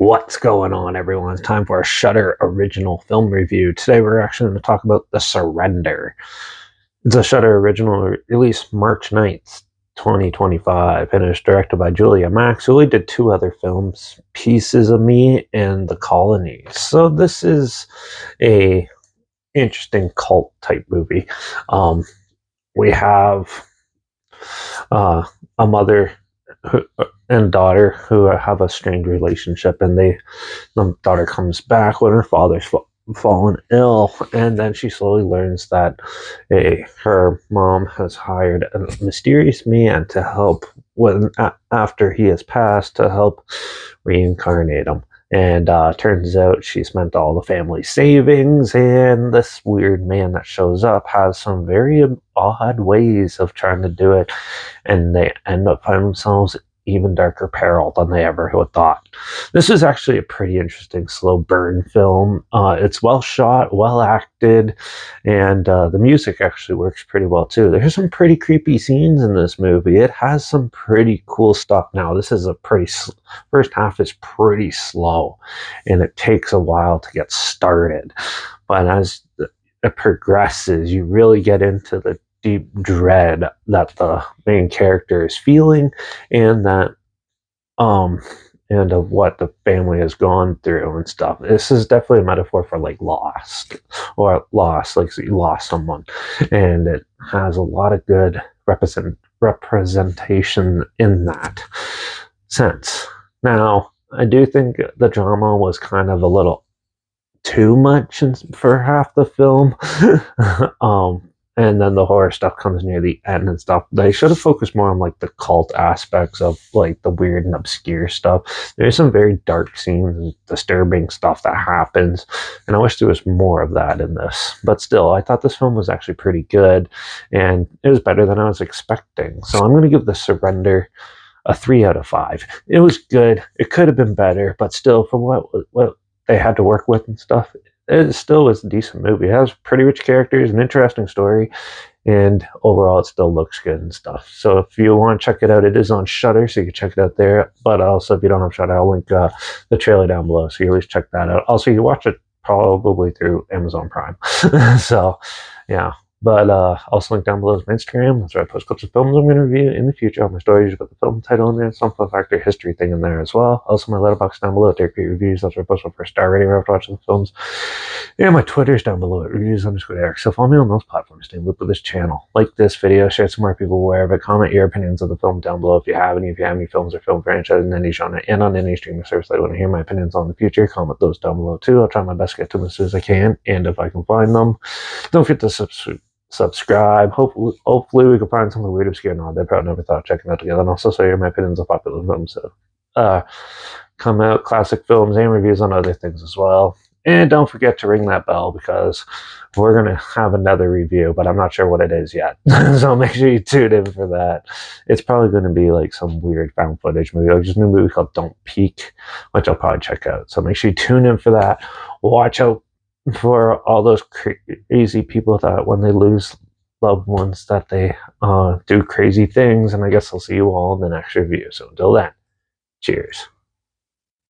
What's going on, everyone? It's time for a Shudder original film review. Today we're actually going to talk about The Surrender. It's a Shudder original released March 9th, 2025, and it's directed by Julia Max, who only did two other films, Pieces of Me and The Colony. So this is a interesting cult type movie. We have a mother and daughter who have a strange relationship, and the daughter comes back when her father's fallen ill, and then she slowly learns that her mom has hired a mysterious man to help after he has passed, to help reincarnate him. And turns out she spent all the family savings, and this weird man that shows up has some very odd ways of trying to do it, and they end up finding themselves even darker peril than they ever would thought. This is actually a pretty interesting slow burn film. It's well shot, well acted, and the music actually works pretty well too. There's some pretty creepy scenes in this movie. It has some pretty cool stuff. Now, this is a pretty first half is pretty slow, and it takes a while to get started. But as it progresses, you really get into the deep dread that the main character is feeling, and that and of what the family has gone through and stuff. This is definitely a metaphor for like lost, like you lost someone, and it has a lot of good representation in that sense. Now, I do think the drama was kind of a little too much for half the film. And then the horror stuff comes near the end and stuff. They should have focused more on like the cult aspects of like the weird and obscure stuff. There's some very dark scenes and disturbing stuff that happens, and I wish there was more of that in this. But still, I thought this film was actually pretty good, and it was better than I was expecting. So I'm going to give The Surrender a 3 out of 5. It was good. It could have been better, but still, for what they had to work with and stuff, it still was a decent movie. It has pretty rich characters, an interesting story, and overall it still looks good and stuff. So if you want to check it out, it is on Shudder, so you can check it out there. But also, if you don't have Shudder, I'll link the trailer down below, so you at least check that out. Also, you can watch it probably through Amazon Prime. So yeah. But also link down below is my Instagram. That's where I post clips of films I'm going to review in the future. All my stories, you've got the film title in there, some fun factor history thing in there as well. Also my Letterbox down below, take reviews. That's where I post my first star rating after watching the films. And my Twitter's down below at reviews_Eric. So follow me on those platforms. Stay in loop with this channel. Like this video, share it so more people aware of it. Comment your opinions of the film down below if you have any films or film franchises in any genre and on any streaming service that I want to hear my opinions on in the future. Comment those down below too. I'll try my best to get to them as soon as I can, and if I can find them. Don't forget to subscribe. Hopefully we can find something weird, obscure, and odd that I probably never thought of checking out together. And also share my opinions on popular films that come out, classic films, and reviews on other things as well. And don't forget to ring that bell, because we're going to have another review, but I'm not sure what it is yet. So make sure you tune in for that. It's probably going to be like some weird found footage movie, like just a new movie called Don't Peek, which I'll probably check out. So make sure you tune in for that. Watch out for all those crazy people that when they lose loved ones, that they do crazy things. And I guess I'll see you all in the next review. So until then, cheers.